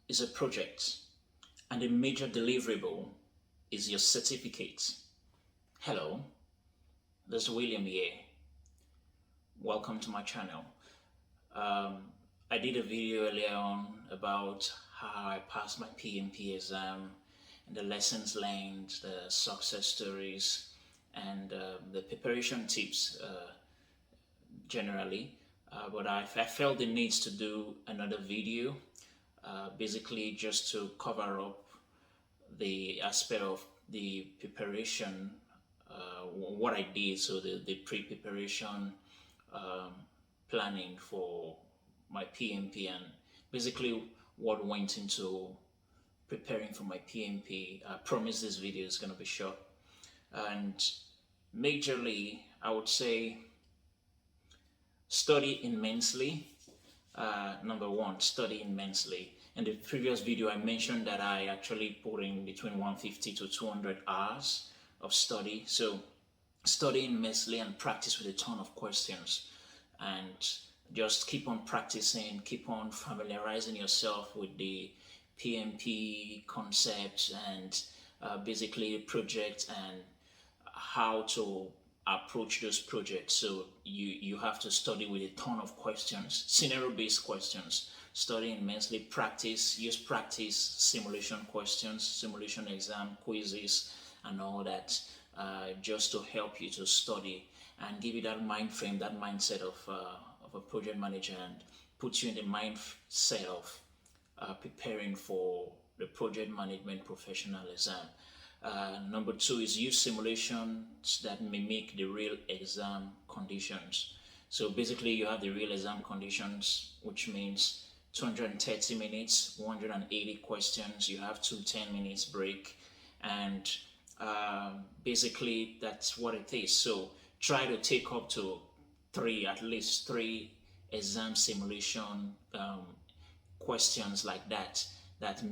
is a project, and the major deliverable is your certificate. Hello, this is William here. Welcome to my channel. Um, I did a video earlier on about how I passed my PMP exam and the lessons learned, the success stories, and the preparation tips generally. But I felt the need to do another video, basically just to cover up the aspect of the preparation, what I did, so the pre-preparation um, planning for my PMP, and basically what went into preparing for my PMP. I promise this video is going to be short. And majorly, I would say study immensely. Number one, study immensely. In the previous video, I mentioned that I actually put in between 150 to 200 hours of study. So study immensely and practice with a ton of questions. And just keep on practicing, keep on familiarizing yourself with the PMP concepts and basically project and how to approach those projects. So you have to study with a ton of questions, scenario based questions. Study immensely, practice, use practice simulation questions, simulation exam quizzes and all that, just to help you to study and give you that mind frame, that mindset of a project manager, and put you in the mindset of preparing for the project management professional exam. Number two is use simulations that mimic the real exam conditions. So basically you have the real exam conditions, which means 230 minutes, 180 questions, you have 10 minutes break, and basically that's what it is. So try to take up to at least three exam simulation questions like that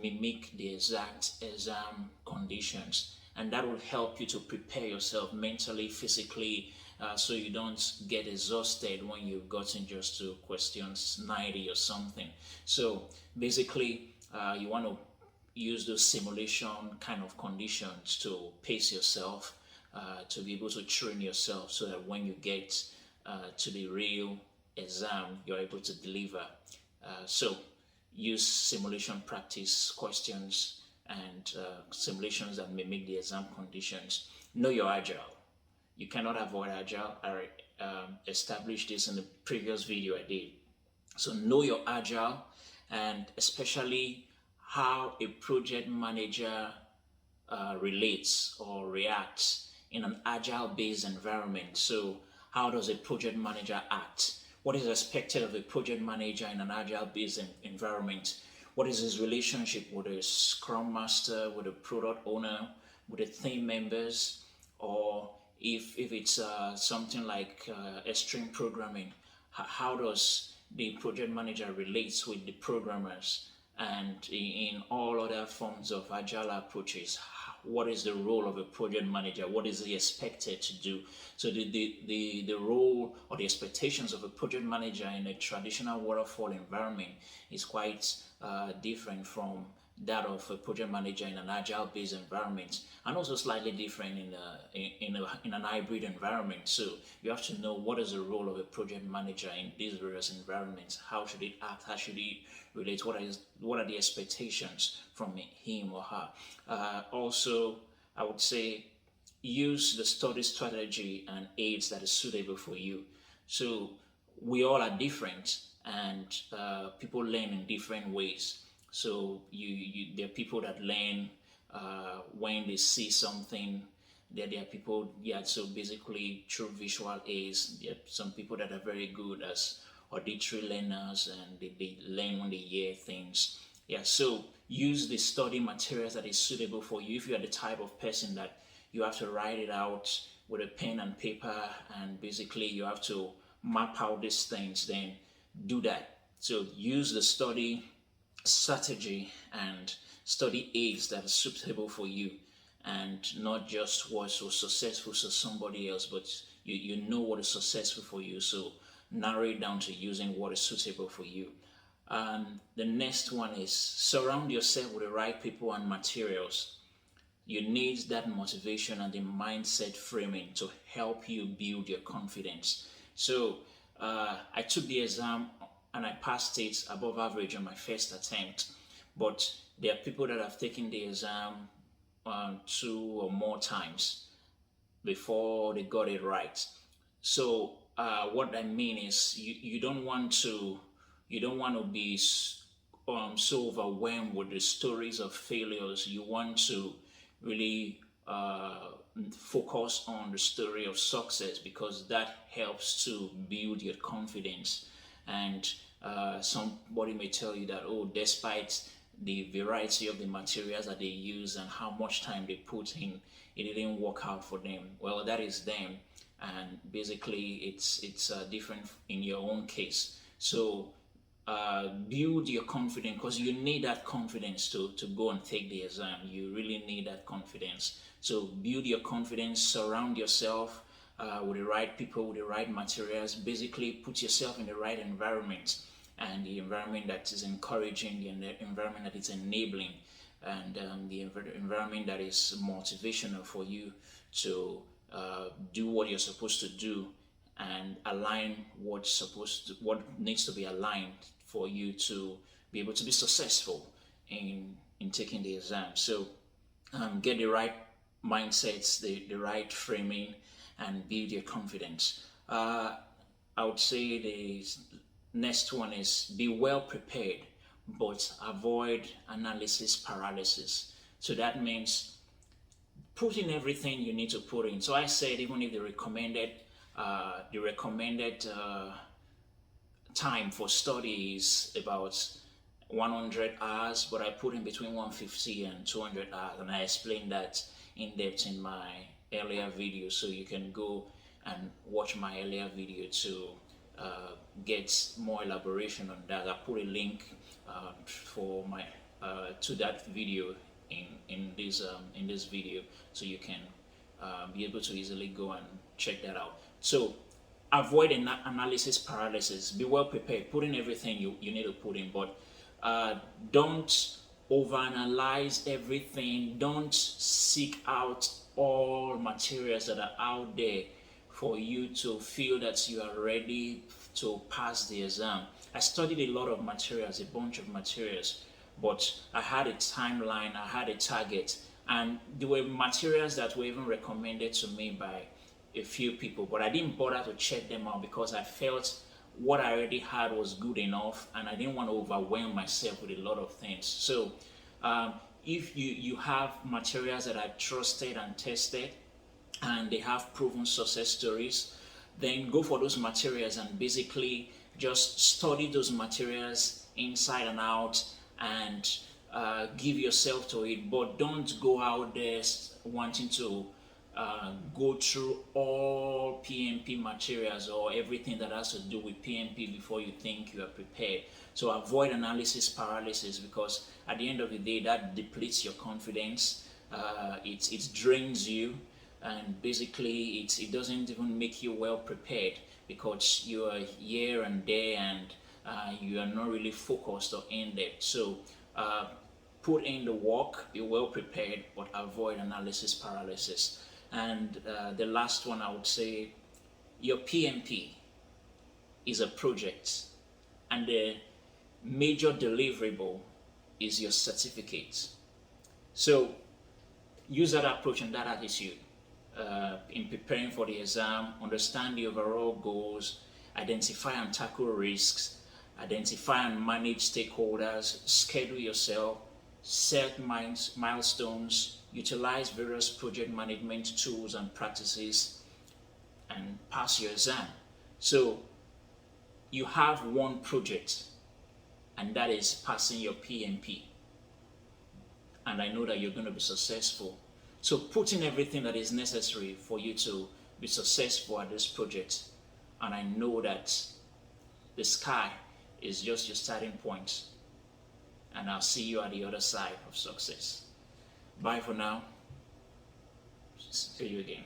mimic the exact exam conditions, and that will help you to prepare yourself mentally, physically, so you don't get exhausted when you've gotten just to questions 90 or something. So basically you want to use those simulation kind of conditions to pace yourself, to be able to train yourself, so that when you get to the real exam you're able to deliver. So use simulation practice questions and simulations that mimic the exam conditions. Know your Agile. You cannot avoid Agile. I established this in the previous video I did. So know your Agile, and especially how a project manager relates or reacts in an Agile based environment. So how does a project manager act? What is expected of a project manager in an Agile-based environment? What is his relationship with a Scrum Master, with a product owner, with the team members, or if it's something like extreme programming, how does the project manager relate with the programmers? And in all other forms of Agile approaches, what is the role of a project manager? What is he expected to do? So the role or the expectations of a project manager in a traditional waterfall environment is quite different from that of a project manager in an Agile-based environment, and also slightly different in an hybrid environment. So you have to know what is the role of a project manager in these various environments. How should it act? How should it relate? What are the expectations from him or her? Also, I would say use the study strategy and aids that is suitable for you. So we all are different, and people learn in different ways. So there are people that learn when they see something. There are people, yeah, so basically through visual aids. There are some people that are very good as auditory learners, and they learn when they hear things. Yeah, so use the study materials that is suitable for you. If you are the type of person that you have to write it out with a pen and paper, and basically you have to map out these things, then do that. So use the study strategy and study aids that are suitable for you, and not just what was successful for somebody else, but you know what is successful for you. So narrow it down to using what is suitable for you. And the next one is surround yourself with the right people and materials. You need that motivation and the mindset framing to help you build your confidence. So I took the exam and I passed it above average on my first attempt. But there are people that have taken the exam 2 or more times before they got it right. So what I mean is you don't want to be so overwhelmed with the stories of failures. You want to really focus on the story of success, because that helps to build your confidence. And somebody may tell you that, oh, despite the variety of the materials that they use and how much time they put in, it didn't work out for them. Well, that is them, and basically it's different in your own case. So build your confidence, because you need that confidence to go and take the exam. You really need that confidence. So build your confidence, surround yourself with the right people, with the right materials. Basically, put yourself in the right environment, and the environment that is encouraging, the environment that is enabling, and the environment that is motivational for you to do what you're supposed to do, and align what needs to be aligned for you to be able to be successful in taking the exam. So get the right mindsets, the right framing, and build your confidence. I would say the next one is be well prepared, but avoid analysis paralysis. So that means put in everything you need to put in. So I said, even if the recommended time for study is about 100 hours, but I put in between 150 and 200 hours, and I explained that in depth in my earlier video. So you can go and watch my earlier video to get more elaboration on that. I put a link for my to that video in this video, so you can be able to easily go and check that out. So avoid analysis paralysis. Be well prepared. Put in everything you need to put in, but don't overanalyze everything. Don't seek out all materials that are out there for you to feel that you are ready to pass the exam. I studied a lot of materials, a bunch of materials, but I had a timeline, I had a target, and there were materials that were even recommended to me by a few people, but I didn't bother to check them out because I felt what I already had was good enough, and I didn't want to overwhelm myself with a lot of things. So if you have materials that are trusted and tested, and they have proven success stories, then go for those materials and basically just study those materials inside and out, and give yourself to it. But don't go out there wanting to go through all PMP materials or everything that has to do with PMP before you think you are prepared. So avoid analysis paralysis, because at the end of the day, that depletes your confidence. It drains you, and basically it doesn't even make you well prepared, because you are here and there, and you are not really focused or in depth. So put in the work, be well prepared, but avoid analysis paralysis. And the last one, I would say, your PMP is a project, and the major deliverable is your certificate. So use that approach and that attitude in preparing for the exam. Understand the overall goals, identify and tackle risks, identify and manage stakeholders, schedule yourself, set milestones, utilize various project management tools and practices, and pass your exam. So you have one project, and that is passing your PMP. And I know that you're going to be successful. So put in everything that is necessary for you to be successful at this project. And I know that the sky is just your starting point. And I'll see you at the other side of success. Bye for now. See you again.